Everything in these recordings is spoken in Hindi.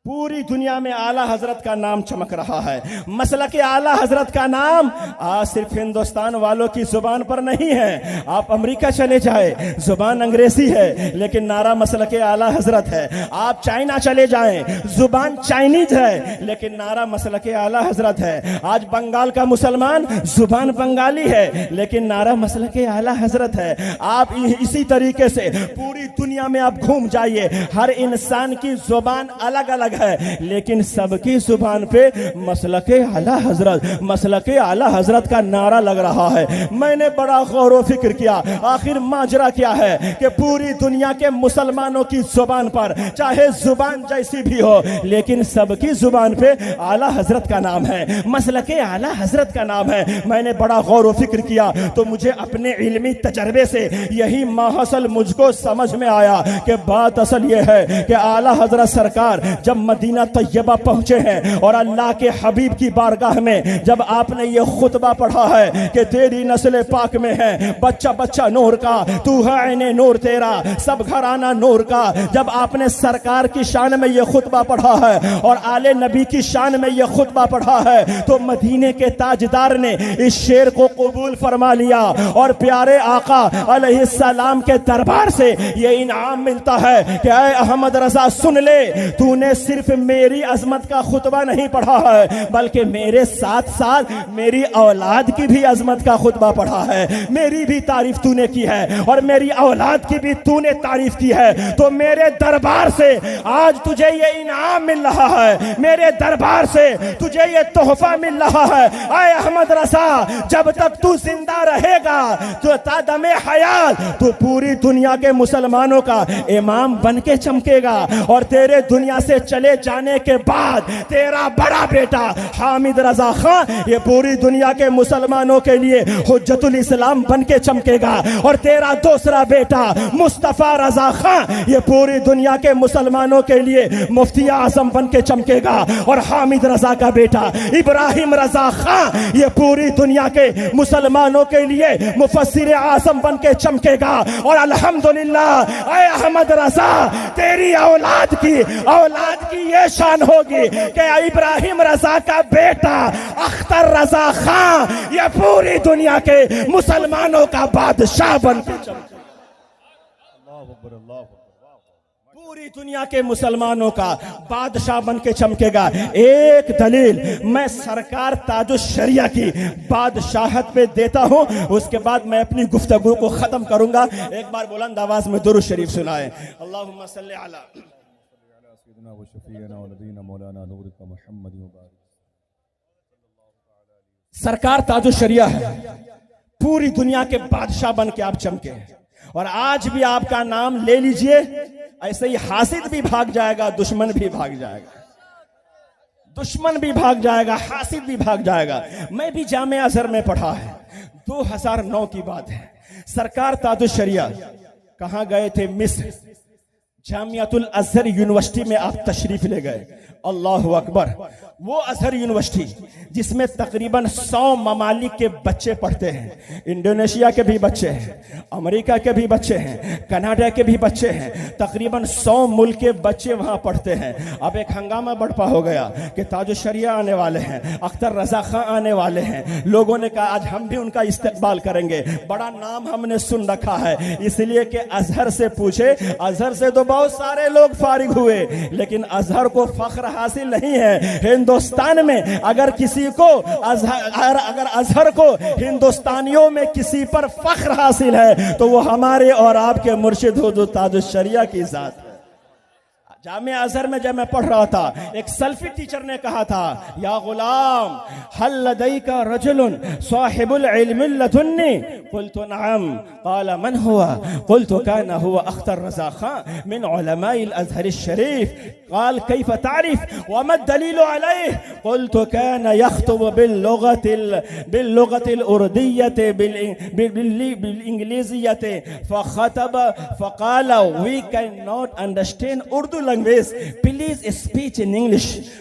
पूरी दुनिया में आला हजरत का नाम चमक रहा है। मसलक आला हजरत का नाम आज सिर्फ हिंदुस्तान वालों की जुबान पर नहीं है। आप अमेरिका चले जाए, जुबान अंग्रेजी है लेकिन नारा मसलक आला हजरत है। आप चाइना चले जाएं, जुबान चाइनीज है लेकिन नारा मसलक आला हजरत है। आज बंगाल का मुसलमान जुबान बंगाली है लेकिन नारा मसलक आला हजरत है। आप इसी तरीके से पूरी दुनिया में आप घूम जाइए, हर इंसान की जुबान अलग अलग है लेकिन सबकी जुबान पे मसलके आला हजरत, मसलके आला हजरत का नारा लग रहा है। मैंने बड़ा गौर व फिक्र किया, आखिर माजरा क्या है कि पूरी दुनिया के मुसलमानों की जुबान पर चाहे जुबान जैसी भी हो लेकिन सबकी जुबान पे आला हजरत का नाम है, मसलके आला हजरत का नाम है। मैंने बड़ा गौर व फिक्र किया तो मुझे अपने इल्मी तजर्बे से यही माहसल मुझको समझ में आया कि बात असल ये है कि आला हजरत सरकार जब मदीना तैयबा पहुंचे हैं और अल्लाह के हबीब की बारगाह में जब आपने ये खुतबा पढ़ा है कि तेरी नस्ल पाक में है बच्चा बच्चा नूर का, तू है ऐने नूर तेरा, सब घराना नूर का। जब आपने सरकार की शान में ये खुतबा पढ़ा है और आले नबी की शान में ये खुतबा पढ़ा है तो मदीने के ताजदार ने इस शेर को कबूल फरमा लिया और प्यारे आका अलैहिस्सलाम के दरबार से ये इनाम मिलता है कि ऐ अहमद रजा सुन ले, तूने सिर्फ मेरी अजमत का खुतबा नहीं पढ़ा है बल्कि मेरे साथ साथ मेरी औलाद की भी अजमत का खुतबा पढ़ा है। मेरी भी तारीफ तूने की है और मेरी औलाद की भी तूने तारीफ की है। तो मेरे दरबार से आज तुझे ये इनाम मिल रहा है, मेरे दरबार से तुझे ये तोहफा मिल रहा है। आए अहमद रसा, जब तक तू जिंदा रहेगा तो तादमे हयात तू पूरी दुनिया के मुसलमानों का इमाम बन के चमकेगा और तेरे दुनिया से चले जाने के बाद तेरा बड़ा बेटा हामिद रजा खान ये पूरी दुनिया के मुसलमानों के लिए हुज्जतुल इस्लाम बन के चमकेगा और तेरा दूसरा बेटा मुस्तफा रजा खान ये पूरी दुनिया के मुसलमानों के लिए मुफ्ती आजम बन के चमकेगा और हामिद रजा का बेटा इब्राहिम रजा खान ये पूरी दुनिया के मुसलमानों के लिए मुफस्सिर आजम बन के चमकेगा। और अल्हम्दुलिल्लाह ऐ अहमद रजा तेरी औलाद की ये शान होगी कि इब्राहिम रजा का बेटा अख्तर रजा खान ये पूरी दुनिया के मुसलमानों का बादशाह बन के चमकेगा। पूरी दुनिया के मुसलमानों का बादशाह बन के चमकेगा। एक दलील मैं सरकार ताजुश शरिया की बादशाहत पे देता हूं, उसके बाद मैं अपनी गुफ्तगू को खत्म करूंगा। एक बार बुलंद आवाज में दुरूद शरीफ सुनाए। अल्लाहुम्मा सल्ली अला सरकार ताजुश शरिया है, पूरी दुनिया के बादशाह बन के आप चमके और आज भी आपका नाम ले लीजिए, ऐसे ही हासिद भी भाग जाएगा, दुश्मन भी भाग जाएगा, दुश्मन भी भाग जाएगा, हासिद भी भाग जाएगा। मैं भी जामे अजहर में पढ़ा है, 2009 की बात है। सरकार ताजुश शरिया कहां गए थे? मिस्र, जामियातुल अजहर यूनिवर्सिटी में आप तशरीफ ले गए। अल्लाहु अकबर। वो अजहर यूनिवर्सिटी जिसमें तकरीबन 100 ममालिक के बच्चे पढ़ते हैं, इंडोनेशिया के भी बच्चे हैं, अमेरिका के भी बच्चे हैं, कनाडा के भी बच्चे हैं, तकरीबन 100 मुल्क के बच्चे वहां पढ़ते हैं। अब एक हंगामा बर्पा हो गया कि ताजुश शरिया आने वाले हैं, अख्तर रजा खान आने वाले हैं। लोगों ने कहा आज हम भी उनका इस्तेकबाल करेंगे, बड़ा नाम हमने सुन रखा है, इसलिए कि अजहर से पूछे। अजहर से तो बहुत सारे लोग फारिग हुए लेकिन अजहर को फख्र हासिल नहीं है। हिंदुस्तान में अगर किसी को अगर अजहर को हिंदुस्तानियों में किसी पर फख्र हासिल है तो वो हमारे और आपके मुर्शिद हुजूर ताजुश शरिया की जात। जामिया अजहर में जब मैं पढ़ रहा था, एक सल्फी टीचर ने कहा था, या गुलाम हल लदैका रजुलुन साहिबुल इल्म लदुन्नी, कुल्तु नअम, क़ाल मन हुवा, कुल्तु काना हुवा अख्तर रजा खान मिन उलमाइल अज़हर शरीफ, क़ाल कैफ तारिफ व मा दलील अलैहि, कुल्तु काना यख्तुबु बिल्लुगतिल उर्दिय्यति बिल इंग्लिज़ियति फ़ख़तब फ़क़ाल we can not understand Urdu language, please speak in English.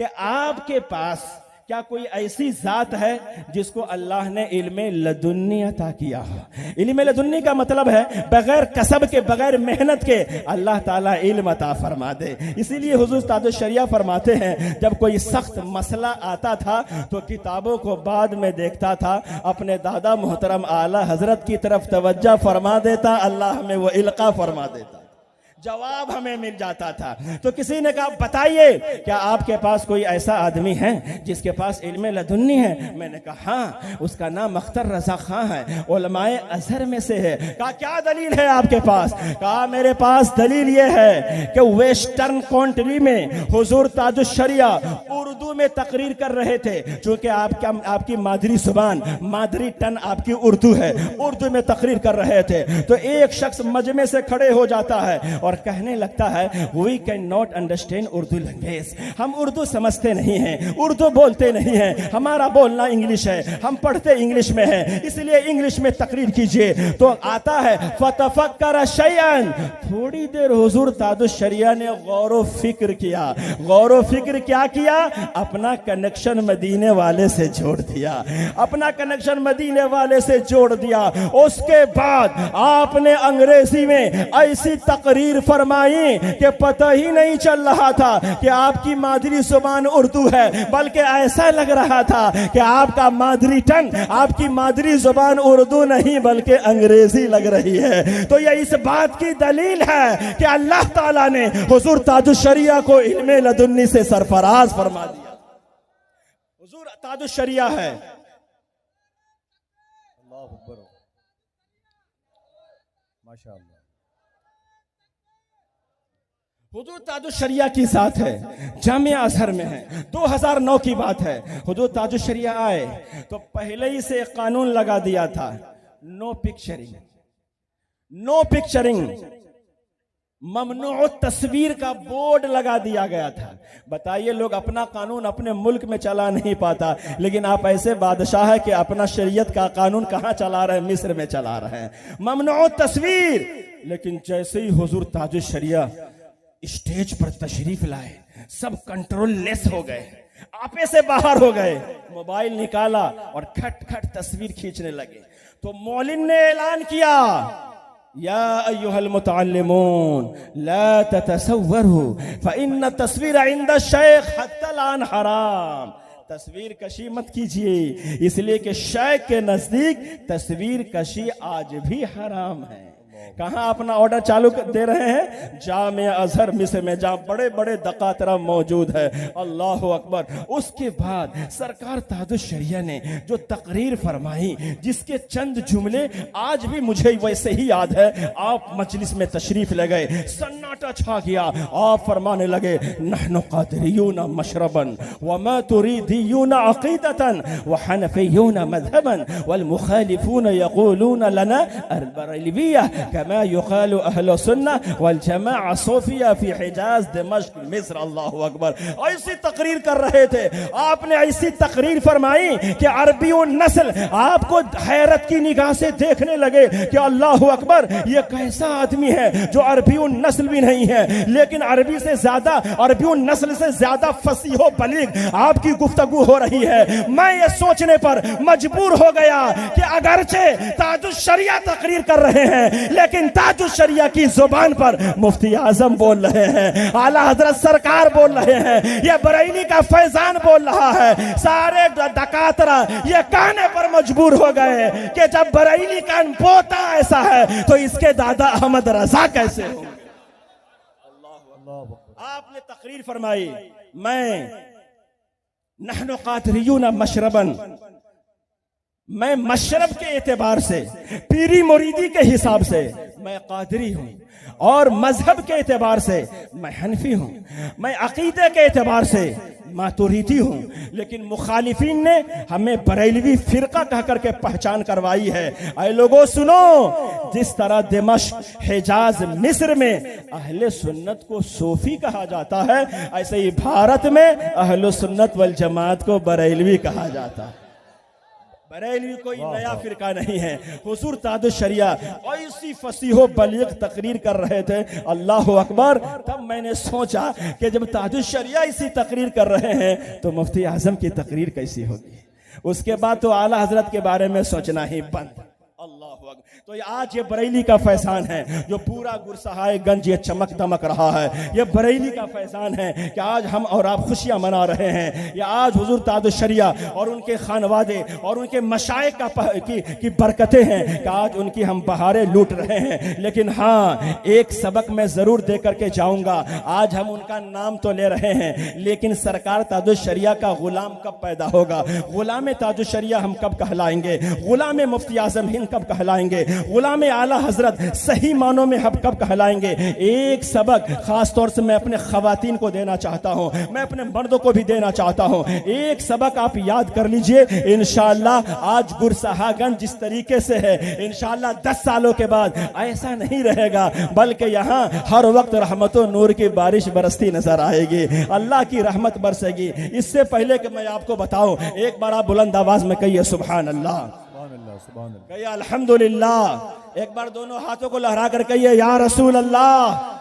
कि आपके पास क्या कोई ऐसी जात है जिसको अल्लाह ने इल्म लदुन्नी अता किया हो। इल्म लदुन्नी का मतलब है बगैर कसब के, बगैर मेहनत के अल्लाह ताला इल्म अता फरमा दे। इसीलिए हुजूर ताजुश शरिया फरमाते हैं, जब कोई सख्त मसला आता था तो किताबों को बाद में देखता था, अपने दादा मोहतरम आला हजरत की तरफ तवज्जो फरमा देता, अल्लाह हमें वो इल्का फरमा देता, जवाब हमें मिल जाता था। तो किसी ने कहा बताइए क्या आपके पास कोई ऐसा आदमी है जिसके पास इल्म लदुन्नी है? मैंने कहा हाँ, उसका नाम अख्तर रजा खां है, उलमाए अजहर में से है। कहा क्या दलील है आपके पास? कहा मेरे पास दलील ये है कि वेस्टर्न कंट्री में हुजूर ताजुश शरिया उर्दू में तकरीर कर रहे थे, चूंकि आपकी मादरी जुबान, मादरी टन आपकी उर्दू है, उर्दू में तकरीर कर रहे थे। तो एक शख्स मजमे से खड़े हो जाता है और कहने लगता है we can not understand Urdu language, हम उर्दू समझते नहीं हैं, उर्दू बोलते नहीं हैं, हमारा बोलना इंग्लिश है, हम पढ़ते इंग्लिश में हैं, इसलिए इंग्लिश में तकरीर कीजिए। तो आता है फतफक्कर शयअन, थोड़ी देर हुजूर ताजुश शरिया ने गौर व फिक्र किया। गौर व फिक्र क्या किया? अपना कनेक्शन मदीने वाले से जोड़ दिया, अपना कनेक्शन मदीने वाले से जोड़ दिया। उसके बाद आपने अंग्रेजी में ऐसी तकरीर फरमाई कि पता ही नहीं चल रहा था कि आपकी मादरी जुबान उर्दू है, बल्कि ऐसा लग रहा था कि आपका मादरी टन, आपकी मादरी जुबान उर्दू नहीं बल्कि अंग्रेजी लग रही है। तो यह इस बात की दलील है कि अल्लाह ताला ने हुजूर ताजुश शरिया को इल्म लदुन्नी से सरफराज फरमा दिया। हुजूर ताजुश शरिया है, अल्लाह अकबर, माशाअल्लाह। हुजूर ताजुश शरिया की साथ है, जामिया अजहर में है, 2009 की बात है। हुजूर ताजुश शरिया आए तो पहले ही से एक कानून लगा दिया था, नो पिक्चरिंग, नो पिक्चरिंग, ममनू तस्वीर का बोर्ड लगा दिया गया था। बताइए, लोग अपना कानून अपने मुल्क में चला नहीं पाता, लेकिन आप ऐसे बादशाह है कि अपना शरीयत का कानून कहां चला रहे हैं? मिस्र में चला रहे हैं, ममनू तस्वीर। लेकिन जैसे ही हुजूर ताजुश शरिया स्टेज पर तशरीफ लाए, सब कंट्रोल लेस हो गए, आपे से बाहर हो गए, मोबाइल निकाला और खट खट तस्वीर खींचने लगे। तो मौलिन ने ऐलान किया, या अय्युहल मुतअल्लिमून ला ततसव्वरू फइन्न तस्वीर इंद शेख हत्तल आन हराम। तस्वीर कशी मत कीजिए, इसलिए कि शेख के नजदीक तस्वीर कशी आज भी हराम है। कहां अपना ऑर्डर चालू दे रहे हैं? जामिया अजहर मिस्र में, जहां बड़े बड़े दकातरा मौजूद है। अल्लाह अकबर। उसके बाद सरकार ताजुश शरिया ने जो तकरीर फरमाई, जिसके चंद जुमले आज भी मुझे वैसे ही याद है। आप मजलिस में तशरीफ ले गए, सन्नाटा छा गया। आप फरमाने लगे, नहनु कादिरियून मशरबन व मा तुरीदियून अकीदतन व हनफियून मज़हबन वल मुखालिफून यक़ूलून लना अल-बरेलविय्या कमा युक़ालु अहलु सुन्नह वल जमाअह सूफिया फी हिजाज दमिश्क मिस्र। अल्लाहु अकबर। ऐसी तकरीर कर रहे थे। आपने ऐसी तकरीर फरमाई कि अरबी नस्ल आपको हैरत की निगाह से देखने लगे कि अल्लाहु अकबर, ये कैसा आदमी है जो अरबी नस्ल भी नहीं है, लेकिन अरबी से ज्यादा, अरबी नस्ल से ज्यादा फसीहो बलीग आपकी गुफ्तगू हो रही है। मैं ये सोचने पर मजबूर हो गया कि अगरचे ताजुश शरिया तकरीर कर रहे हैं, लेकिन ताजुश शरिया की जुबान पर मुफ्ती आजम बोल रहे हैं, आला हजरत सरकार बोल रहे हैं, ये बरेली का फैजान बोल रहा है। सारे दकातरा ये कहने पर मजबूर हो गए कि जब बरेली का पोता ऐसा है तो इसके दादा अहमद रजा कैसे हो। आपने तकरीर फरमाई, मैं नहनु कादिरियून मशरबन, मैं मशरब के एतबार से, पीरी मुरीदी के हिसाब से मैं कादरी हूं, और मजहब के एतबार से मैं हनफी हूं, मैं अकीदे के एतबार से मातुरीदी हूं। लेकिन मुखालिफीन ने हमें बरेलवी फिरका कह करके पहचान करवाई है। ऐ लोगों सुनो, जिस तरह दिमश्क, हिजाज, मिस्र में अहले सुन्नत को सूफी कहा जाता है, ऐसे ही भारत में अहले सुन्नत वल जमात को बरेलवी कहा जाता है। बरेलवी कोई नया फिरका नहीं है। हुजूर ताजुश शरिया ऐसी फसीहो बलीग तकरीर कर रहे थे, अल्लाह अकबर। तब मैंने सोचा कि जब ताजुश शरिया इसी तकरीर कर रहे हैं तो मुफ्ती आजम की तकरीर कैसी होगी। उसके बाद तो आला हजरत के बारे में सोचना ही बंद। अल्लाह अकबर। तो आज ये बरेली का फैजान है जो पूरा गुरसहाय गंज ये चमक दमक रहा है। ये बरेली का फैजान है कि आज हम और आप खुशियां मना रहे हैं। ये आज हुजूर ताजुश शरिया और उनके खानवादे और उनके मशाइख की बरकतें हैं कि आज उनकी हम बहारें लूट रहे हैं। लेकिन हाँ, एक सबक मैं जरूर दे करके जाऊंगा। आज हम उनका नाम तो ले रहे हैं, लेकिन सरकार ताजुश शरिया का गुलाम कब पैदा होगा? गुलाम ताजुश शरिया हम कब कहलाएंगे? गुलाम मुफ्ती आजम हिंद कब कहलाएंगे? गुलाम आला हजरत सही मानों में हम कब कहलाएंगे? एक सबक खास तौर से मैं अपने खवातीन को देना चाहता हूं, मैं अपने मर्दों को भी देना चाहता हूं। एक सबक आप याद कर लीजिए, इंशाअल्लाह आज गुरसहागंज जिस तरीके से है, इंशाअल्लाह 10 सालों के बाद ऐसा नहीं रहेगा, बल्कि यहाँ हर वक्त रहमतों नूर की बारिश बरसती नजर आएगी, अल्लाह की रहमत बरसेगी। इससे पहले कि मैं आपको बताऊं, एक बार आप बुलंद आवाज में कहिए सुभान अल्लाह, कहिए अल्हम्दुलिल्लाह। एक बार दोनों हाथों को लहरा कर कहिए या रसूल अल्लाह।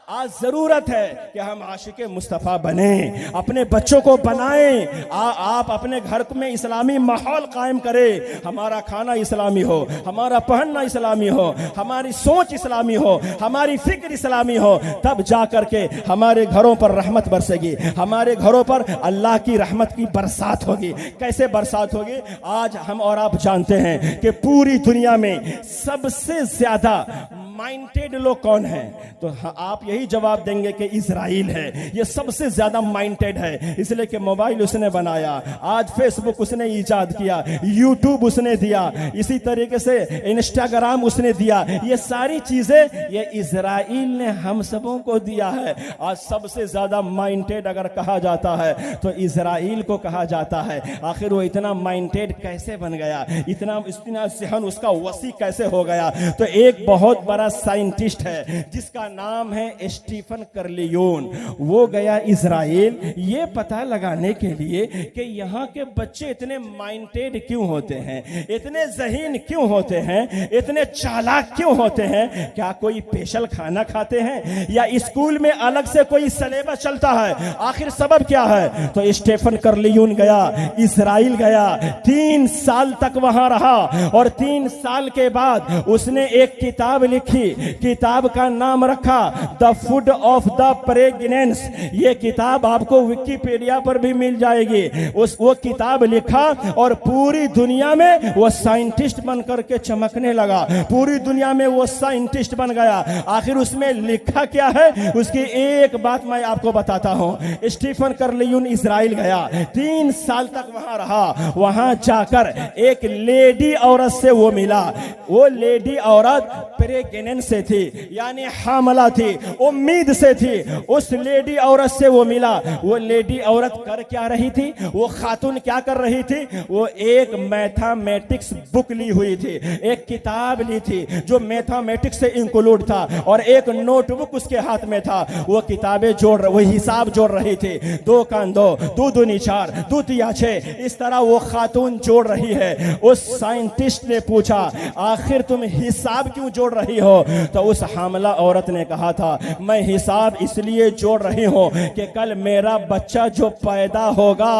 आज जरूरत है कि हम आशिक मुस्तफ़ा बने, अपने बच्चों को बनाएं। आप अपने घर में इस्लामी माहौल कायम करें। हमारा खाना इस्लामी हो, हमारा पहनना इस्लामी हो, हमारी सोच इस्लामी हो, हमारी फिक्र इस्लामी हो, तब जा करके हमारे घरों पर रहमत बरसेगी, हमारे घरों पर अल्लाह की रहमत की बरसात होगी। कैसे बरसात होगी? आज हम और आप जानते हैं कि पूरी दुनिया में सबसे ज्यादा माइंडेड लोग कौन है? तो आप यही जवाब देंगे कि इजराइल है। ये सबसे ज्यादा माइंडेड है, इसलिए कि मोबाइल उसने बनाया, आज फेसबुक उसने इजाद किया, यूट्यूब उसने दिया, इसी तरीके से इंस्टाग्राम उसने दिया। ये सारी चीजें ये इजराइल ने हम सबों को दिया है। आज सबसे ज्यादा माइंडेड अगर कहा जाता है तो इजराइल को कहा जाता है। आखिर वो इतना माइंडेड कैसे बन गया? इतना ज़हन उसका वसी कैसे हो गया? तो एक बहुत बड़ा साइंटिस्ट है जिसका नाम है स्टीफन कर्लियोन। वो गया इजराइल ये पता लगाने के लिए कि यहाँ के बच्चे इतने माइंडेड क्यों होते हैं, इतने ज़हीन क्यों होते हैं, इतने चालाक क्यों होते हैं। क्या कोई स्पेशल खाना खाते हैं या स्कूल में अलग से कोई सिलेबस चलता है? आखिर सबब क्या है? तो स्टीफन कर्लियोन गया, इजराइल गया, 3 साल तक वहां रहा और 3 साल के बाद उसने एक किताब लिखी। किताब का नाम रखा द फूड ऑफ द प्रेग्नेंस। ये किताब आपको विकिपीडिया पर भी मिल जाएगी। वो किताब लिखा और पूरी दुनिया में वो साइंटिस्ट बनकर के चमकने लगा, पूरी दुनिया में वो साइंटिस्ट बन गया। आखिर उसमें लिखा क्या है? उसकी एक बात मैं आपको बताता हूं। स्टीफन कर्लियोन इजराइल गया, 3 साल तक वहां रहा। वहां जाकर एक लेडी औरत से वो मिला। वो लेडी औरत प्रेग्नेंट से थी, यानी हामला थी, उम्मीद से थी। उस लेडी औरत से वो मिला। वो लेडी औरत कर क्या रही थी? वो खातून क्या कर रही थी? वो एक मैथमेटिक्स बुक ली हुई थी, एक किताब ली थी जो मैथमेटिक्स से इंक्लूड था, और एक नोटबुक उसके हाथ में था। वो किताबें वो हिसाब जोड़ रही थी। 2 कान 2, 2 दूनी 4, 2 तिया 6, इस तरह वो खातून जोड़ रही है। उस साइंटिस्ट ने पूछा, आखिर तुम हिसाब क्यों जोड़ रही हो? तो उस हामला औरत ने कहा था, मैं हिसाब इसलिए जोड़ रही हूं कि कल मेरा बच्चा जो पैदा होगा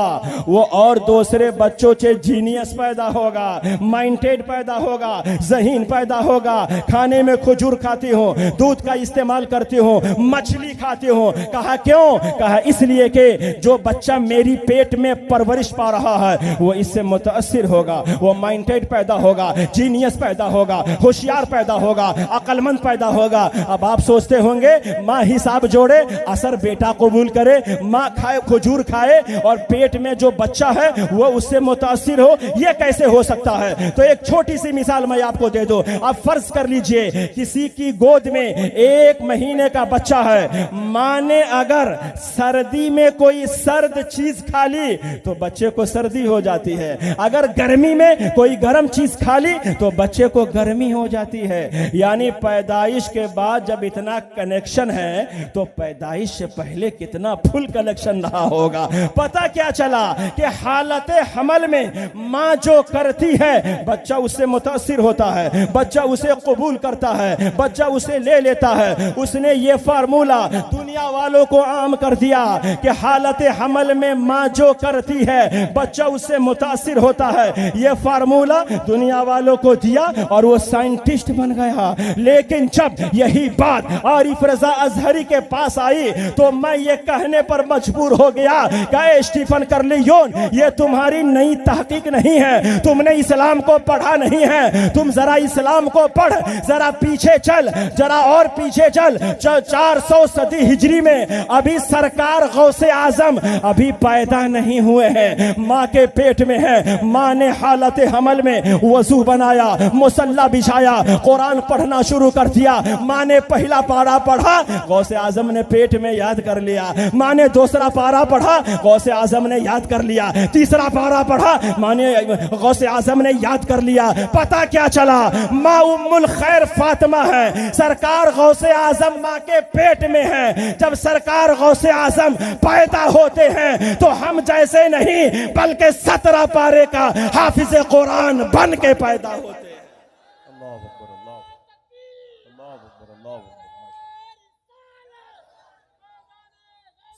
वो और दूसरे बच्चों से जीनियस पैदा होगा, माइंडेड पैदा होगा, ज़हीन पैदा होगा। खाने में खजूर खाती हूं, दूध का इस्तेमाल करती हूं, मछली खाती हूं। कहा क्यों? कहा इसलिए कि जो बच्चा मेरी पेट में परवरिश पा रहा है वो इससे मुतासिर होगा, वो माइंडेड पैदा होगा, जीनियस पैदा होगा, होशियार पैदा होगा, अकलमंद पैदा होगा। अब आप सोचते होंगे माँ हिसाब जोड़े, असर बेटा कबूल करे, माँ खाए खजूर खाए और पेट में जो बच्चा है वो उससे मुतासिर हो, ये कैसे हो सकता है? तो एक छोटी सी मिसाल मैं आपको दे दूं। आप फर्ज कर लीजिए किसी की गोद में 1 महीने का बच्चा है। माँ ने अगर सर्दी में कोई सर्द चीज खा ली तो बच्चे को सर्दी हो जाती है, अगर गर्मी में कोई गर्म चीज खा ली तो बच्चे को गर्मी हो जाती है। यानी पैदाइश के बाद जब इतना कनेक्शन है तो पैदाइश से पहले कितना फुल कनेक्शन रहा होगा। पता क्या चला कि हालत हमल में माँ जो करती है बच्चा उससे मुतासिर होता है, बच्चा उसे कबूल करता है, बच्चा उसे ले लेता है। उसने ये फार्मूला दुनिया वालों को आम कर दिया कि हालत हमल में माँ जो करती है बच्चा उससे मुतासिर होता है। ये फार्मूला दुनिया वालों को दिया और वो साइंटिस्ट बन गया। लेकिन जब यही बात आरिफ रजा अजहरी के पास आई तो मैं ये कहने पर मजबूर हो गया कि स्टीफन कर्लियोन, ये तुम्हारी नई तहकीक नहीं है, तुमने इस्लाम को पढ़ा नहीं है। तुम जरा इस्लाम को पढ़, जरा पीछे चल, जरा और पीछे चल। 400 सदी हिजरी में अभी सरकार गौसे आजम अभी पैदा नहीं हुए हैं, माँ के पेट में है। माँ ने हालत हमल में वजू बनाया, मुसल्ला बिछाया, कुरान पढ़ना शुरू कर दिया। माँ ने पहला पारा पढ़ा, गौसे आजम ने पेट में याद कर लिया। माँ ने दूसरा पारा पढ़ा, गौसे आजम ने याद कर लिया। तीसरा पारा पढ़ा, माँ ने गौसे आजम ने याद कर लिया। पता क्या चला, माँ उम्मुल खैर फातिमा है, सरकार गौसे आजम माँ के पेट में है। जब सरकार गौसे आजम पैदा होते हैं तो हम जैसे नहीं बल्कि 17 पारे का हाफिज कुरान बन के पैदा होते हैं। अल्लाह अकबर, अल्लाह अकबर, अल्लाह अकबर,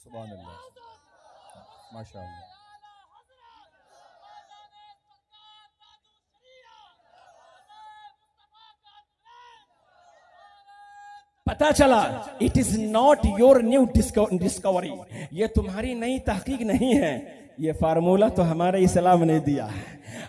सुभान अल्लाह, माशाअल्लाह। पता चला it is not your new discovery, ये तुम्हारी नई तहकीक नहीं है। ये फार्मूला तो हमारे इस्लाम ने दिया है,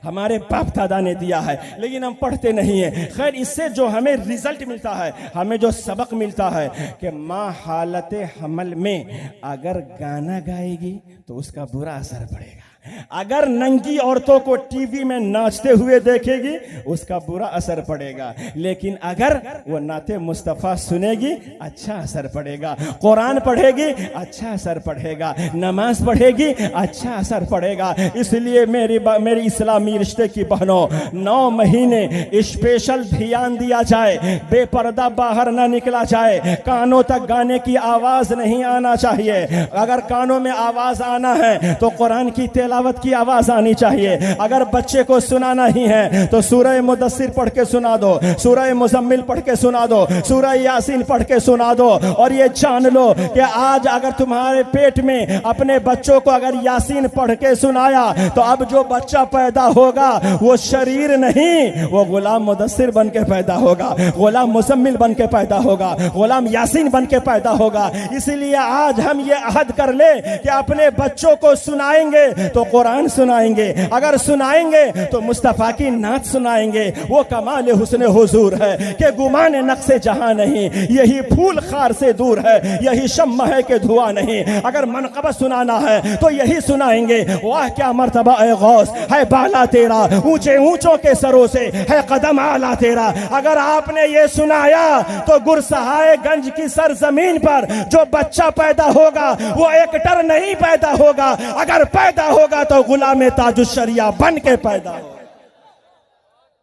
हमारे बाप दादा ने दिया है, लेकिन हम पढ़ते नहीं है। खैर, इससे जो हमें रिजल्ट मिलता है, हमें जो सबक मिलता है कि माँ हालत हमल में अगर गाना गाएगी तो उसका बुरा असर पड़ेगा। अगर नंगी औरतों को टीवी में नाचते हुए देखेगी उसका बुरा असर पड़ेगा। लेकिन अगर वो नाते मुस्तफ़ा सुनेगी अच्छा असर पड़ेगा, कुरान पढ़ेगी अच्छा असर पड़ेगा, नमाज पढ़ेगी अच्छा असर पड़ेगा। इसलिए मेरी इस्लामी रिश्ते की बहनों, 9 महीने स्पेशल ध्यान दिया जाए, बेपर्दा बाहर ना निकला जाए, कानों तक गाने की आवाज नहीं आना चाहिए। अगर कानों में आवाज आना है तो कुरान की तिलावत की आवाज आनी चाहिए। अगर बच्चे को सुनाना ही है तो सूरह मुदस्सिर पढ़ के सुना दो, सूरह मुज़म्मिल पढ़ के सुना दो, सूरह यासीन पढ़ के सुना दो। और ये जान लो कि आज अगर तुम्हारे पेट में अपने बच्चों को अगर यासीन पढ़ के सुनाया तो अब जो बच्चा पैदा होगा वो शरीर नहीं, वो गुलाम मुदस्सिर बन के पैदा होगा, गुलाम मुज़म्मिल बन के पैदा होगा, गुलाम यासीन बन के पैदा होगा। इसलिए आज हम ये अहद कर ले कि अपने बच्चों को सुनाएंगे तो कुरान सुनाएंगे, अगर सुनाएंगे तो मुस्तफा की नात सुनाएंगे। वो कमाल हुस्न हुजूर है कि गुमान नक्शे जहां नहीं, यही फूल खार से दूर है, यही शम्मा है कि धुआं नहीं। अगर मनक़बा सुनाना है तो यही सुनाएंगे। वाह क्या मर्तबा ए गौस है बाला तेरा, ऊंचे ऊंचों के सरों से है कदम आला तेरा। अगर आपने ये सुनाया तो गुरसहाए गंज की सरजमीन पर जो बच्चा पैदा होगा वो एक्टर नहीं पैदा होगा, अगर पैदा होगा तो गुलाम ताजुश्शरिया बन के पैदा हो।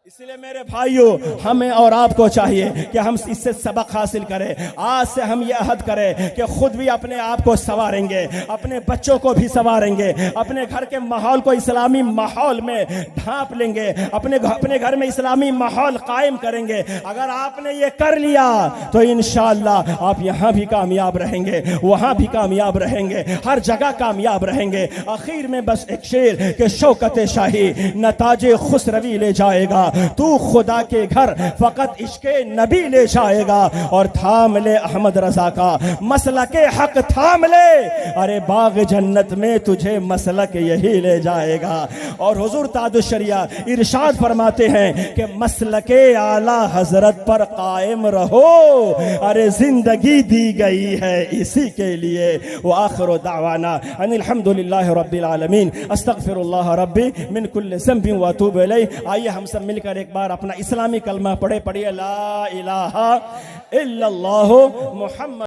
इसलिए मेरे भाइयों, हमें और आपको चाहिए कि हम इससे सबक हासिल करें। आज से हम ये अहद करें कि खुद भी अपने आप को संवारेंगे, अपने बच्चों को भी संवारेंगे, अपने घर के माहौल को इस्लामी माहौल में ढांप लेंगे, अपने घर में इस्लामी माहौल कायम करेंगे। अगर आपने ये कर लिया तो इंशाअल्लाह आप यहाँ भी कामयाब रहेंगे, वहाँ भी कामयाब रहेंगे, हर जगह कामयाब रहेंगे। आखिर में बस एक शेर के शौकत शाही नताजे खुसरवी ले जाएगा, तू खुदा के घर फकत इश्के नबी ले जाएगा। और थाम ले अहमद रजा का मसलक हक थाम ले, अरे बाग जन्नत में तुझे मसलक यही ले जाएगा। और हुजूर ताजुश्शरिया इरशाद फरमाते हैं कि मसलक आला हजरत पर कायम रहो, अरे जिंदगी दी गई है इसी के लिए। व आखिर दावाना अनिल हम्दुलिल्लाहि रब्बिल आलमीन, अस्तगफिरुल्लाह रब्बी मिन कुल्लि ज़ंबिन व अतूबु इलैहि। आइए हम सब मिलकर एक बार अपना इस्लामी कलमा पढ़िए। ला इलाहा इल्लल्लाहु मुहम्मद